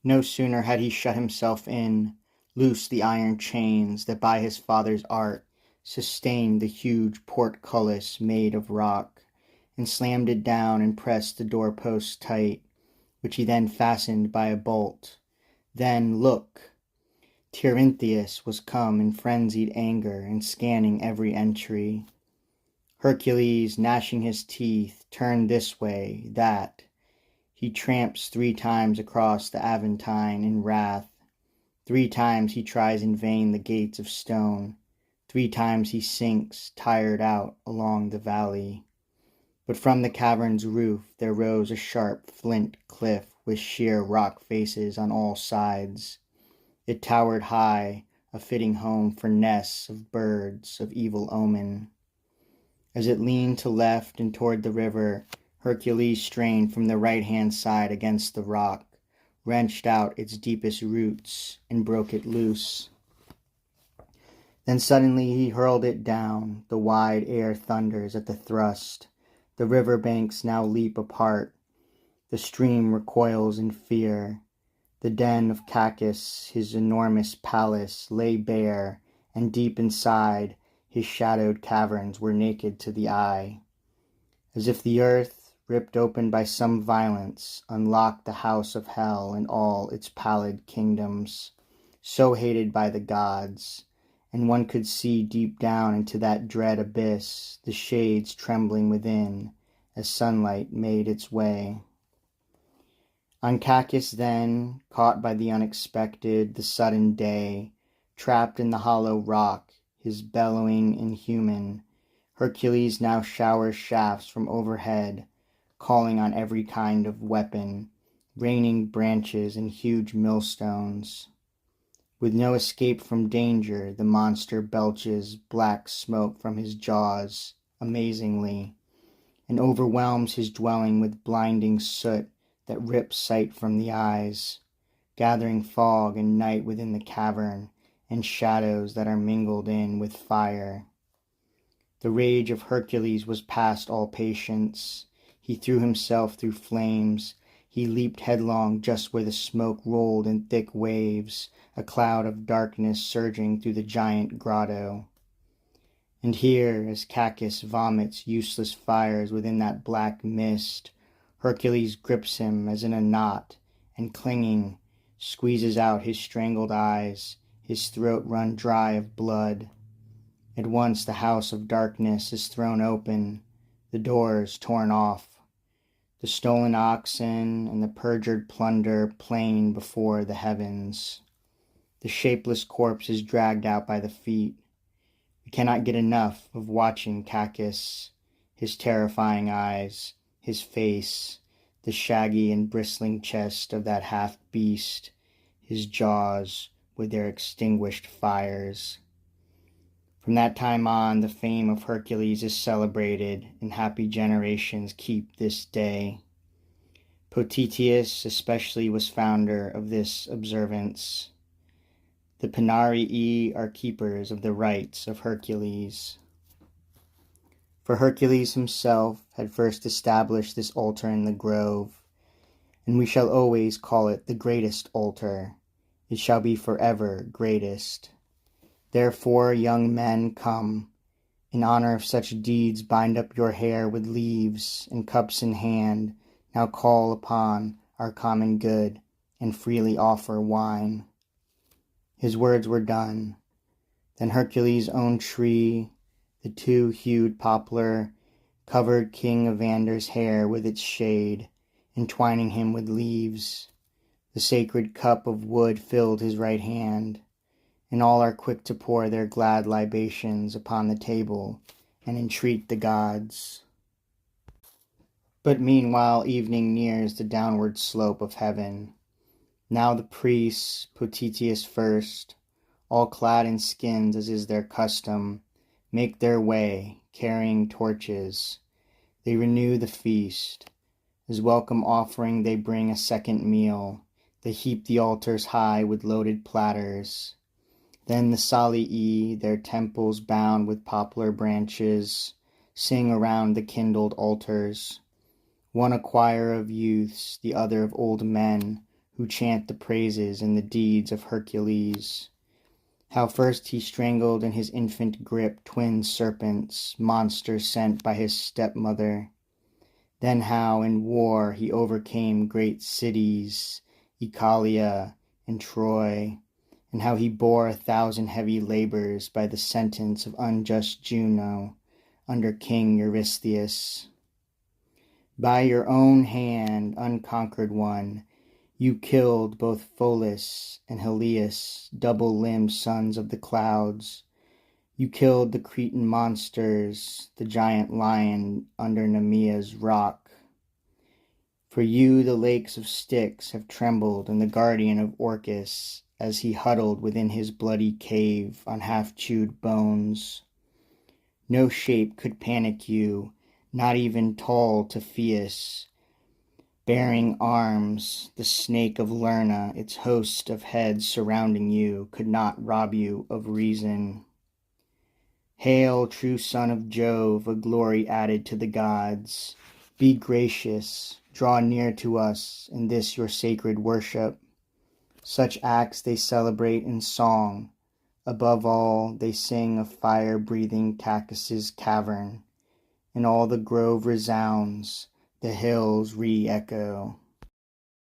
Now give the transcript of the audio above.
No sooner had he shut himself in, loosed the iron chains that by his father's art sustained the huge portcullis made of rock, and slammed it down and pressed the doorposts tight, which he then fastened by a bolt. Then, look! Terentius was come in frenzied anger and scanning every entry. Hercules, gnashing his teeth, turned this way, that. He tramps 3 times across the Aventine in wrath. 3 times he tries in vain the gates of stone. 3 times he sinks, tired out, along the valley. But from the cavern's roof there rose a sharp flint cliff with sheer rock faces on all sides. It towered high, a fitting home for nests of birds of evil omen. As it leaned to left and toward the river, Hercules strained from the right-hand side against the rock, wrenched out its deepest roots, and broke it loose. Then suddenly he hurled it down. The wide air thunders at the thrust. The river banks now leap apart. The stream recoils in fear. The den of Cacus, his enormous palace, lay bare, and deep inside, his shadowed caverns were naked to the eye. As if the earth, ripped open by some violence, unlocked the house of hell and all its pallid kingdoms, so hated by the gods, and one could see deep down into that dread abyss, the shades trembling within, as sunlight made its way. On Cacus then, caught by the unexpected, the sudden day, trapped in the hollow rock, his bellowing inhuman, Hercules now showers shafts from overhead, calling on every kind of weapon, raining branches and huge millstones. With no escape from danger, the monster belches black smoke from his jaws, amazingly, and overwhelms his dwelling with blinding soot that rips sight from the eyes, gathering fog and night within the cavern, and shadows that are mingled in with fire. The rage of Hercules was past all patience. He threw himself through flames. He leaped headlong just where the smoke rolled in thick waves, a cloud of darkness surging through the giant grotto. And here, as Cacus vomits useless fires within that black mist, Hercules grips him as in a knot, and clinging, squeezes out his strangled eyes, his throat run dry of blood. At once the house of darkness is thrown open, the doors torn off, the stolen oxen and the perjured plunder plain before the heavens. The shapeless corpse is dragged out by the feet. We cannot get enough of watching Cacus, his terrifying eyes, his face, the shaggy and bristling chest of that half-beast, his jaws with their extinguished fires. From that time on, the fame of Hercules is celebrated, and happy generations keep this day. Potitius especially was founder of this observance. The Pinarii are keepers of the rites of Hercules. For Hercules himself had first established this altar in the grove, and we shall always call it the greatest altar. It shall be forever greatest. Therefore, young men, come. In honor of such deeds, bind up your hair with leaves, and cups in hand, now call upon our common good, and freely offer wine. His words were done. Then Hercules' own tree, the 2-hued poplar, covered King Evander's hair with its shade, entwining him with leaves. The sacred cup of wood filled his right hand, and all are quick to pour their glad libations upon the table and entreat the gods. But meanwhile evening nears the downward slope of heaven. Now the priests, Potitius first, all clad in skins as is their custom, make their way, carrying torches. They renew the feast. As welcome offering they bring a second meal. They heap the altars high with loaded platters. Then the Salii, their temples bound with poplar branches, sing around the kindled altars. One a choir of youths, the other of old men, who chant the praises and the deeds of Hercules. How first he strangled in his infant grip twin serpents, monsters sent by his stepmother. Then how in war he overcame great cities, Oechalia and Troy, and how he bore 1,000 heavy labors by the sentence of unjust Juno under King Eurystheus. By your own hand, unconquered one, you killed both Pholus and Helios, double-limbed sons of the clouds. You killed the Cretan monsters, the giant lion under Nemea's rock. For you the lakes of Styx have trembled, and the guardian of Orcus, as he huddled within his bloody cave on half-chewed bones. No shape could panic you, not even tall Tiphaeus, bearing arms, the snake of Lerna, its host of heads surrounding you, could not rob you of reason. Hail, true son of Jove, a glory added to the gods. Be gracious, draw near to us in this your sacred worship. Such acts they celebrate in song. Above all, they sing of fire-breathing Cacus's cavern, and all the grove resounds, the hills re-echo.